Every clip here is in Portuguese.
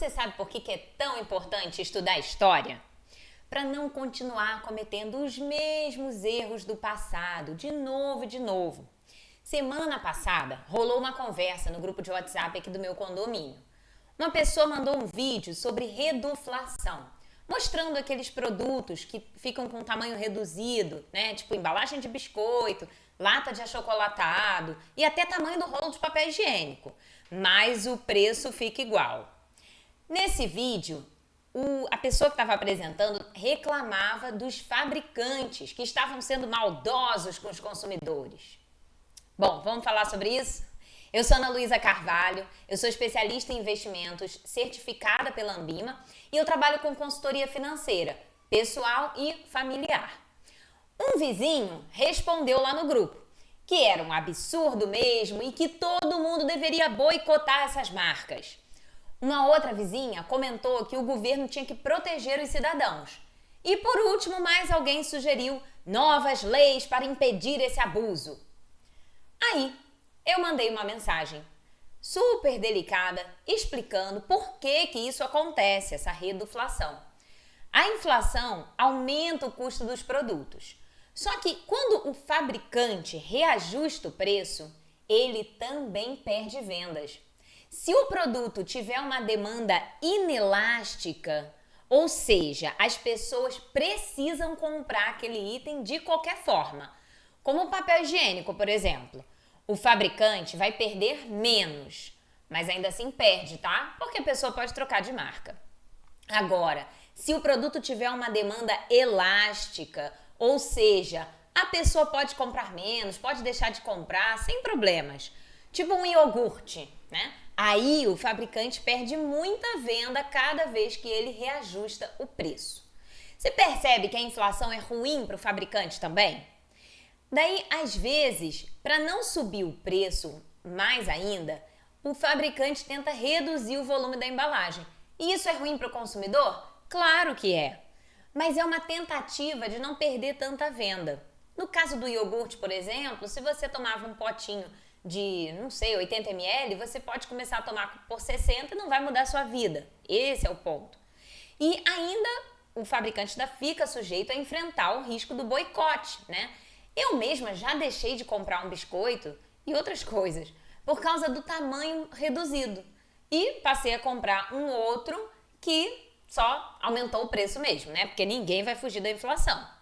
Você sabe por que é tão importante estudar história? Para não continuar cometendo os mesmos erros do passado, de novo e de novo. Semana passada, rolou uma conversa no grupo de WhatsApp aqui do meu condomínio. Uma pessoa mandou um vídeo sobre reduflação, mostrando aqueles produtos que ficam com tamanho reduzido, né? Tipo embalagem de biscoito, lata de achocolatado e até tamanho do rolo de papel higiênico. Mas o preço fica igual. Nesse vídeo, a pessoa que estava apresentando reclamava dos fabricantes que estavam sendo maldosos com os consumidores. Bom, vamos falar sobre isso? Eu sou Ana Luísa Carvalho, eu sou especialista em investimentos, certificada pela Anbima e eu trabalho com consultoria financeira, pessoal e familiar. Um vizinho respondeu lá no grupo que era um absurdo mesmo e que todo mundo deveria boicotar essas marcas. Uma outra vizinha comentou que o governo tinha que proteger os cidadãos. E por último, mais alguém sugeriu novas leis para impedir esse abuso. Aí, eu mandei uma mensagem super delicada explicando por que isso acontece, essa reduflação. A inflação aumenta o custo dos produtos. Só que quando o fabricante reajusta o preço, ele também perde vendas. Se o produto tiver uma demanda inelástica, ou seja, as pessoas precisam comprar aquele item de qualquer forma, como o papel higiênico, por exemplo, o fabricante vai perder menos, mas ainda assim perde, tá? Porque a pessoa pode trocar de marca. Agora, se o produto tiver uma demanda elástica, ou seja, a pessoa pode comprar menos, pode deixar de comprar sem problemas, tipo um iogurte, né? Aí o fabricante perde muita venda cada vez que ele reajusta o preço. Você percebe que a inflação é ruim para o fabricante também? Daí, às vezes, para não subir o preço mais ainda, o fabricante tenta reduzir o volume da embalagem. E isso é ruim para o consumidor? Claro que é. Mas é uma tentativa de não perder tanta venda. No caso do iogurte, por exemplo, se você tomava um potinho de, 80 ml, você pode começar a tomar por 60 e não vai mudar a sua vida. Esse é o ponto. E ainda o fabricante fica sujeito a enfrentar o risco do boicote, né? Eu mesma já deixei de comprar um biscoito e outras coisas por causa do tamanho reduzido. E passei a comprar um outro que só aumentou o preço mesmo, né? Porque ninguém vai fugir da inflação.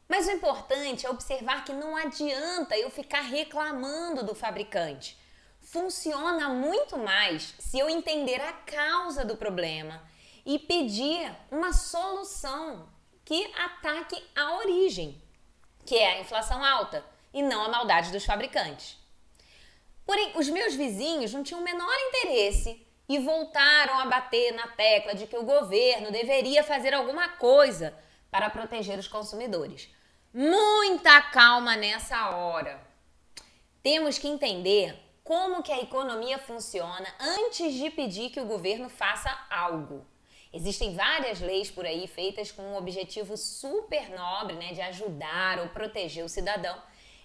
Mas o importante é observar que não adianta eu ficar reclamando do fabricante. Funciona muito mais se eu entender a causa do problema e pedir uma solução que ataque a origem, que é a inflação alta e não a maldade dos fabricantes. Porém, os meus vizinhos não tinham o menor interesse e voltaram a bater na tecla de que o governo deveria fazer alguma coisa para proteger os consumidores. Muita calma nessa hora. Temos que entender como que a economia funciona antes de pedir que o governo faça algo. Existem várias leis por aí feitas com um objetivo super nobre, né, de ajudar ou proteger o cidadão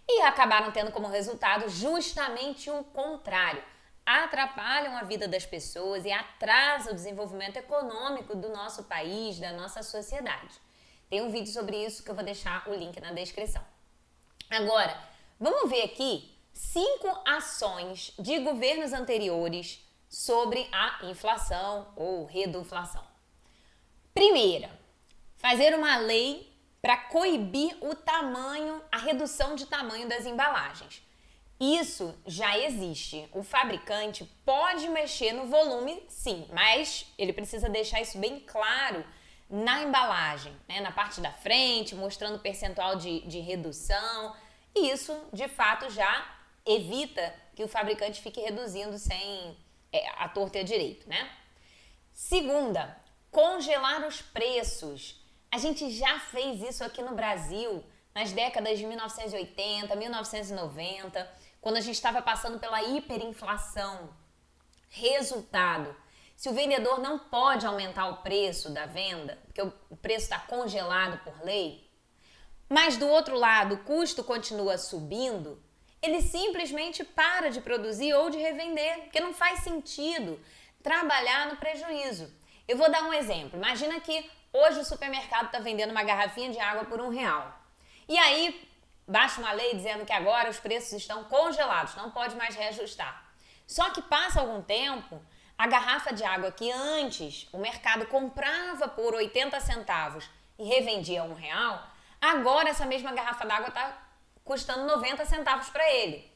e acabaram tendo como resultado justamente o contrário. Atrapalham a vida das pessoas e atrasam o desenvolvimento econômico do nosso país, da nossa sociedade. Tem um vídeo sobre isso que eu vou deixar o link na descrição. Agora, vamos ver aqui 5 ações de governos anteriores sobre a inflação ou reduflação. Primeira, fazer uma lei para coibir a redução de tamanho das embalagens. Isso já existe. O fabricante pode mexer no volume, sim, mas ele precisa deixar isso bem claro na embalagem, né? Na parte da frente, mostrando o percentual de redução. E isso, de fato, já evita que o fabricante fique reduzindo sem a torta e a direito, né? Segunda, congelar os preços. A gente já fez isso aqui no Brasil nas décadas de 1980, 1990, quando a gente estava passando pela hiperinflação. Resultado, se o vendedor não pode aumentar o preço da venda, porque o preço está congelado por lei, mas do outro lado o custo continua subindo, ele simplesmente para de produzir ou de revender, porque não faz sentido trabalhar no prejuízo. Eu vou dar um exemplo. Imagina que hoje o supermercado está vendendo uma garrafinha de água por R$1. E aí, baixa uma lei dizendo que agora os preços estão congelados, não pode mais reajustar. Só que passa algum tempo, a garrafa de água que antes o mercado comprava por 80 centavos e revendia R$1, agora essa mesma garrafa d'água está custando 90 centavos para ele.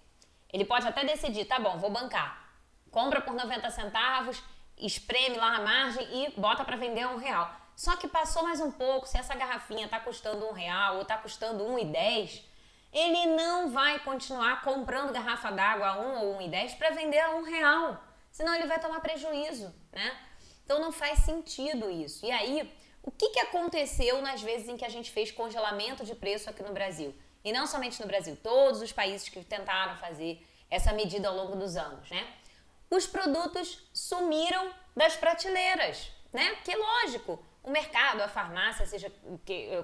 Ele pode até decidir, tá bom, vou bancar. Compra por 90 centavos, espreme lá a margem e bota para vender R$1. Só que passou mais um pouco, se essa garrafinha está custando R$1 ou está custando R$1,10, ele não vai continuar comprando garrafa d'água a 1 ou 1,10 para vender a R$1, senão ele vai tomar prejuízo, né? Então não faz sentido isso. E aí, o que aconteceu nas vezes em que a gente fez congelamento de preço aqui no Brasil? E não somente no Brasil, todos os países que tentaram fazer essa medida ao longo dos anos, né? Os produtos sumiram das prateleiras, né? Porque, lógico, o mercado, a farmácia, seja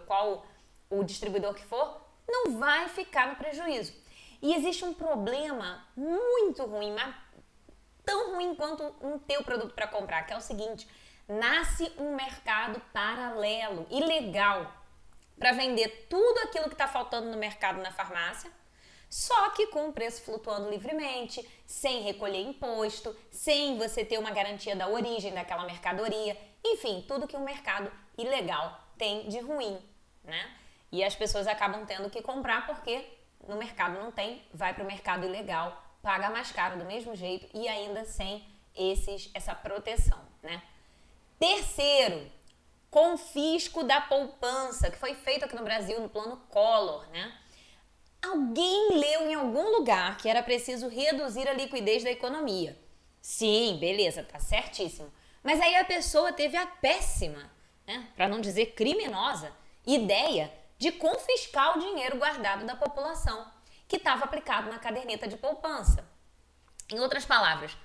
qual o distribuidor que for, não vai ficar no prejuízo. E existe um problema muito ruim, mas tão ruim quanto não ter o produto para comprar, que é o seguinte: nasce um mercado paralelo, ilegal, para vender tudo aquilo que está faltando no mercado na farmácia, só que com o preço flutuando livremente, sem recolher imposto, sem você ter uma garantia da origem daquela mercadoria, enfim, tudo que um mercado ilegal tem de ruim, né? E as pessoas acabam tendo que comprar porque no mercado não tem, vai para o mercado ilegal, paga mais caro do mesmo jeito e ainda sem essa proteção, né? Terceiro, confisco da poupança, que foi feito aqui no Brasil no plano Collor, né? Alguém leu em algum lugar que era preciso reduzir a liquidez da economia. Sim, beleza, tá certíssimo. Mas aí a pessoa teve a péssima, né, para não dizer criminosa, ideia de confiscar o dinheiro guardado da população, que estava aplicado na caderneta de poupança. Em outras palavras,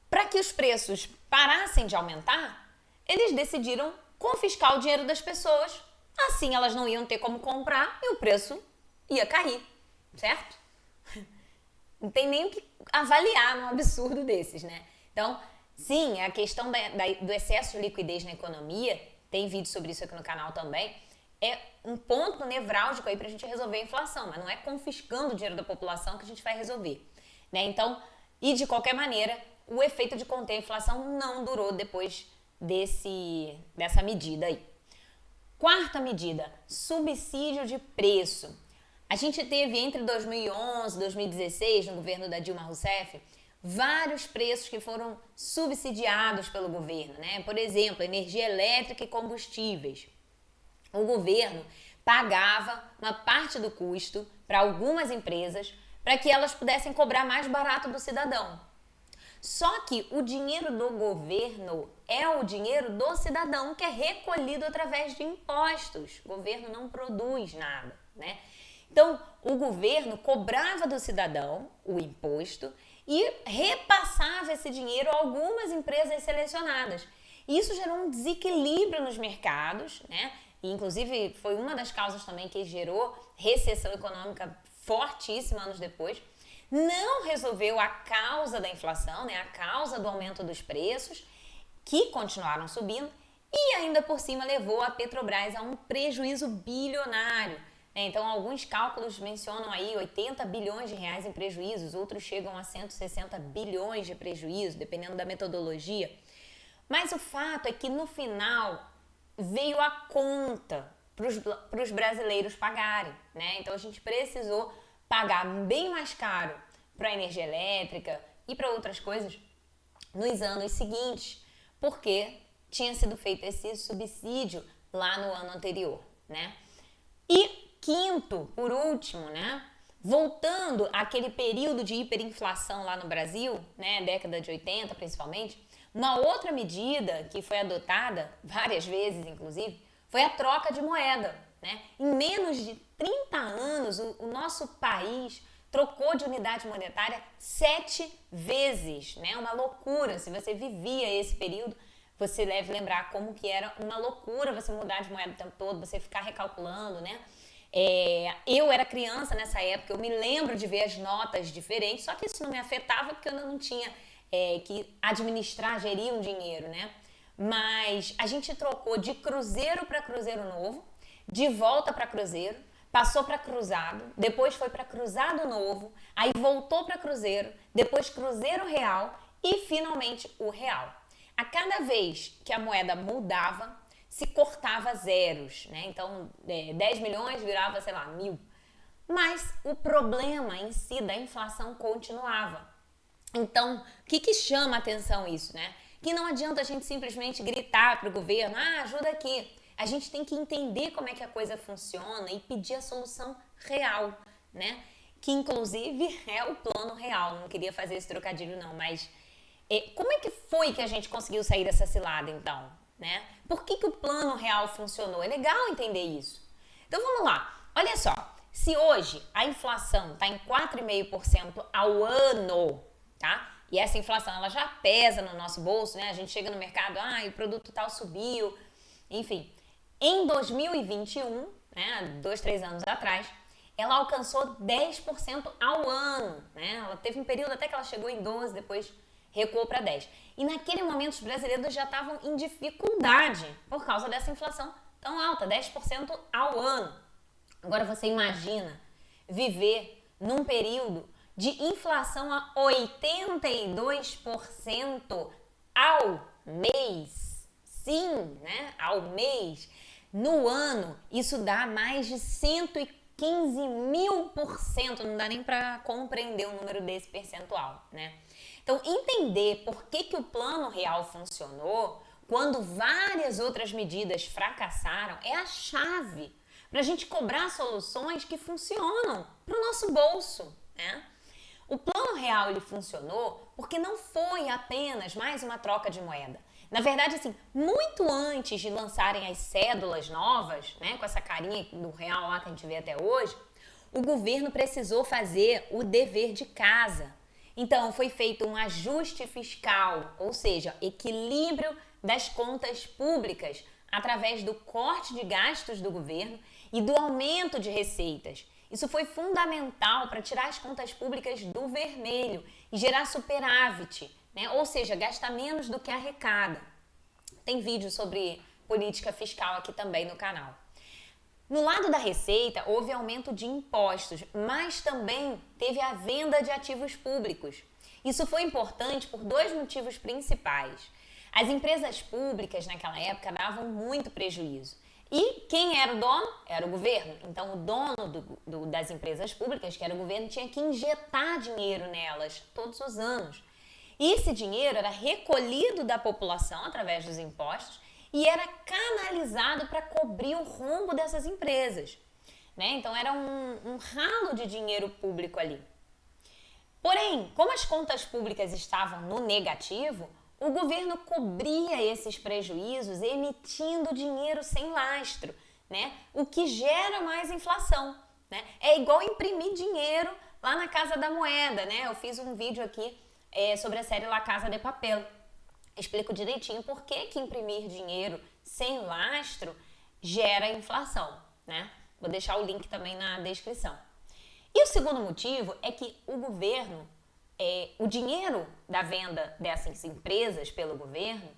para que os preços parassem de aumentar, eles decidiram confiscar o dinheiro das pessoas, assim elas não iam ter como comprar e o preço ia cair, certo? Não tem nem o que avaliar num absurdo desses, né? Então, sim, a questão do excesso de liquidez na economia, tem vídeo sobre isso aqui no canal também, é um ponto nevrálgico aí pra gente resolver a inflação, mas não é confiscando o dinheiro da população que a gente vai resolver, né? Então, e de qualquer maneira, o efeito de conter a inflação não durou depois dessa medida aí. Quarta medida, subsídio de preço. A gente teve entre 2011 e 2016, no governo da Dilma Rousseff, vários preços que foram subsidiados pelo governo, né? Por exemplo, energia elétrica e combustíveis. O governo pagava uma parte do custo para algumas empresas para que elas pudessem cobrar mais barato do cidadão. Só que o dinheiro do governo é o dinheiro do cidadão, que é recolhido através de impostos. O governo não produz nada, né? Então, o governo cobrava do cidadão o imposto e repassava esse dinheiro a algumas empresas selecionadas. Isso gerou um desequilíbrio nos mercados, né? E, inclusive, foi uma das causas também que gerou recessão econômica fortíssima anos depois. Não resolveu a causa da inflação, né? A causa do aumento dos preços, que continuaram subindo, e ainda por cima levou a Petrobras a um prejuízo bilionário. Então, alguns cálculos mencionam aí 80 bilhões de reais em prejuízos, outros chegam a 160 bilhões de prejuízo, dependendo da metodologia. Mas o fato é que, no final, veio a conta para os brasileiros pagarem, né? Então, a gente precisou pagar bem mais caro para a energia elétrica e para outras coisas nos anos seguintes, porque tinha sido feito esse subsídio lá no ano anterior, né? E quinto, por último, né? Voltando àquele período de hiperinflação lá no Brasil, né? Década de 80 principalmente, uma outra medida que foi adotada várias vezes, inclusive, foi a troca de moeda, né? Em menos de 30 anos, o nosso país trocou de unidade monetária 7 vezes, né? Uma loucura. Se você vivia esse período, você deve lembrar como que era uma loucura você mudar de moeda o tempo todo, você ficar recalculando, né? Eu era criança nessa época, eu me lembro de ver as notas diferentes, só que isso não me afetava porque eu ainda não tinha que administrar, gerir um dinheiro, né? Mas a gente trocou de cruzeiro para cruzeiro novo, de volta para cruzeiro, passou para cruzado, depois foi para cruzado novo, aí voltou para cruzeiro, depois cruzeiro real e finalmente o real. A cada vez que a moeda mudava, se cortava zeros, né? Então, 10 milhões virava, sei lá, 1.000. Mas o problema em si da inflação continuava. Então, o que chama a atenção isso, né? Que não adianta a gente simplesmente gritar para o governo, ajuda aqui. A gente tem que entender como é que a coisa funciona e pedir a solução real, né? Que inclusive é o plano real. Não queria fazer esse trocadilho não, mas como é que foi que a gente conseguiu sair dessa cilada então, né? Por que o plano real funcionou? É legal entender isso. Então vamos lá, olha só. Se hoje a inflação está em 4,5% ao ano, tá? E essa inflação ela já pesa no nosso bolso, né? A gente chega no mercado, o produto tal subiu, enfim. Em 2021, né, 2, 3 anos atrás, ela alcançou 10% ao ano, né? Ela teve um período até que ela chegou em 12, depois recuou para 10. E naquele momento os brasileiros já estavam em dificuldade por causa dessa inflação tão alta, 10% ao ano. Agora você imagina viver num período de inflação a 82% ao mês. Sim, né? Ao mês. No ano, isso dá mais de 115.000%. Não dá nem para compreender um número desse percentual, né? Então, entender por que o plano real funcionou quando várias outras medidas fracassaram é a chave para a gente cobrar soluções que funcionam para o nosso bolso, né? O plano real ele funcionou porque não foi apenas mais uma troca de moeda. Na verdade, assim, muito antes de lançarem as cédulas novas, né, com essa carinha do real lá que a gente vê até hoje, o governo precisou fazer o dever de casa. Então, foi feito um ajuste fiscal, ou seja, equilíbrio das contas públicas através do corte de gastos do governo e do aumento de receitas. Isso foi fundamental para tirar as contas públicas do vermelho e gerar superávit, né? Ou seja, gastar menos do que arrecada. Tem vídeo sobre política fiscal aqui também no canal. No lado da receita, houve aumento de impostos, mas também teve a venda de ativos públicos. Isso foi importante por dois motivos principais. As empresas públicas naquela época davam muito prejuízo. E quem era o dono? Era o governo. Então, o dono das empresas públicas, que era o governo, tinha que injetar dinheiro nelas todos os anos. E esse dinheiro era recolhido da população através dos impostos e era canalizado para cobrir o rombo dessas empresas, né? Então, era um ralo de dinheiro público ali. Porém, como as contas públicas estavam no negativo, o governo cobria esses prejuízos emitindo dinheiro sem lastro, né? O que gera mais inflação, né? É igual imprimir dinheiro lá na Casa da Moeda, né? Eu fiz um vídeo aqui sobre a série La Casa de Papel. Explico direitinho por que imprimir dinheiro sem lastro gera inflação, né? Vou deixar o link também na descrição. E o segundo motivo é que o governo, o dinheiro da venda dessas empresas pelo governo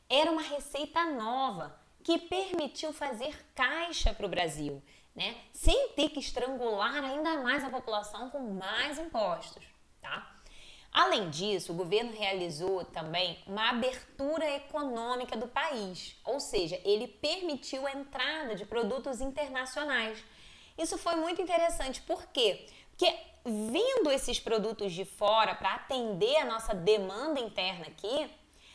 era uma receita nova que permitiu fazer caixa para o Brasil, né? Sem ter que estrangular ainda mais a população com mais impostos, tá? Além disso, o governo realizou também uma abertura econômica do país, ou seja, ele permitiu a entrada de produtos internacionais. Isso foi muito interessante, por quê? Porque vindo esses produtos de fora para atender a nossa demanda interna aqui,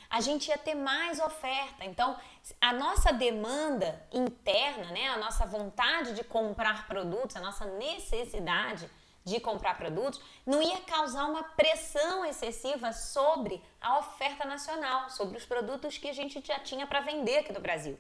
a gente ia ter mais oferta. Então, a nossa demanda interna, né, a nossa vontade de comprar produtos, a nossa necessidade de comprar produtos, não ia causar uma pressão excessiva sobre a oferta nacional, sobre os produtos que a gente já tinha para vender aqui no Brasil.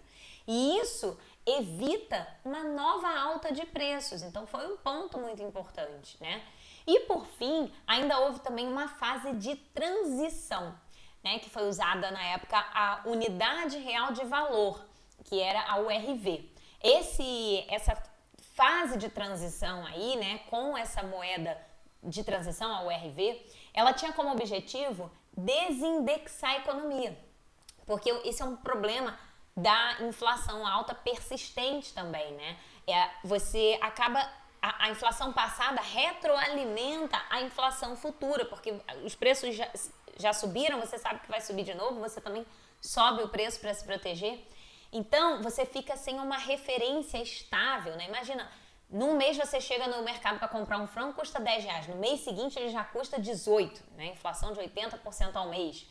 E isso evita uma nova alta de preços. Então, foi um ponto muito importante, né? E, por fim, ainda houve também uma fase de transição, né, que foi usada na época a Unidade Real de Valor, que era a URV. Essa fase de transição aí, né, com essa moeda de transição, a URV, ela tinha como objetivo desindexar a economia. Porque esse é um problema da inflação alta persistente também, né? Você acaba... A inflação passada retroalimenta a inflação futura, porque os preços já subiram, você sabe que vai subir de novo, você também sobe o preço para se proteger. Então, você fica sem uma referência estável, né? Imagina, num mês você chega no mercado para comprar um frango, custa R$10. No mês seguinte ele já custa 18, né? Inflação de 80% ao mês.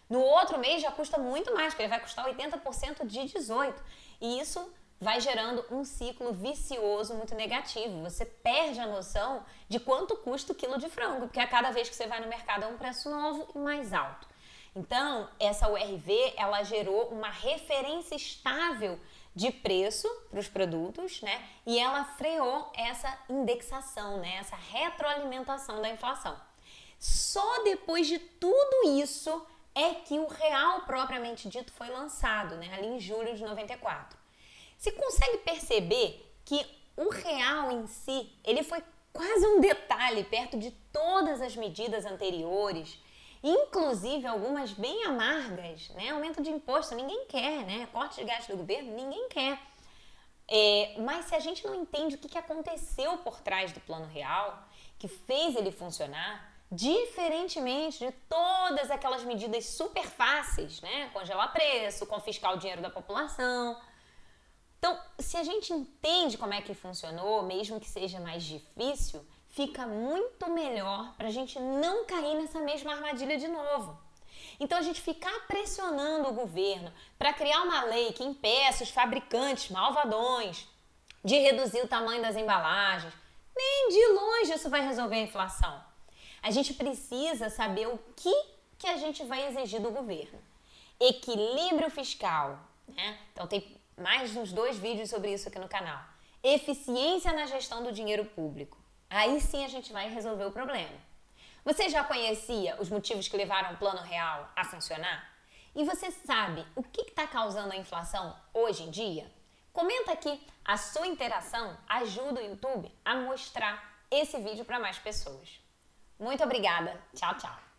No outro mês já custa muito mais, porque ele vai custar 80% de 18. E isso vai gerando um ciclo vicioso muito negativo. Você perde a noção de quanto custa o quilo de frango, porque a cada vez que você vai no mercado é um preço novo e mais alto. Então, essa URV, ela gerou uma referência estável de preço para os produtos, né? E ela freou essa indexação, né? Essa retroalimentação da inflação. Só depois de tudo isso é que o real propriamente dito foi lançado, né? Ali em julho de 94. Você consegue perceber que o real em si, ele foi quase um detalhe perto de todas as medidas anteriores, inclusive algumas bem amargas, né? Aumento de imposto, ninguém quer, né? Corte de gastos do governo, ninguém quer. Mas se a gente não entende o que aconteceu por trás do Plano Real, que fez ele funcionar, diferentemente de todas aquelas medidas super fáceis, né? Congelar preço, confiscar o dinheiro da população. Então, se a gente entende como é que funcionou, mesmo que seja mais difícil, fica muito melhor para a gente não cair nessa mesma armadilha de novo. Então, a gente ficar pressionando o governo para criar uma lei que impeça os fabricantes malvadões de reduzir o tamanho das embalagens, nem de longe isso vai resolver a inflação. A gente precisa saber o que a gente vai exigir do governo. Equilíbrio fiscal, né? Então, tem mais uns 2 vídeos sobre isso aqui no canal. Eficiência na gestão do dinheiro público. Aí sim a gente vai resolver o problema. Você já conhecia os motivos que levaram o Plano Real a funcionar? E você sabe o que está causando a inflação hoje em dia? Comenta aqui, a sua interação ajuda o YouTube a mostrar esse vídeo para mais pessoas. Muito obrigada. Tchau, tchau.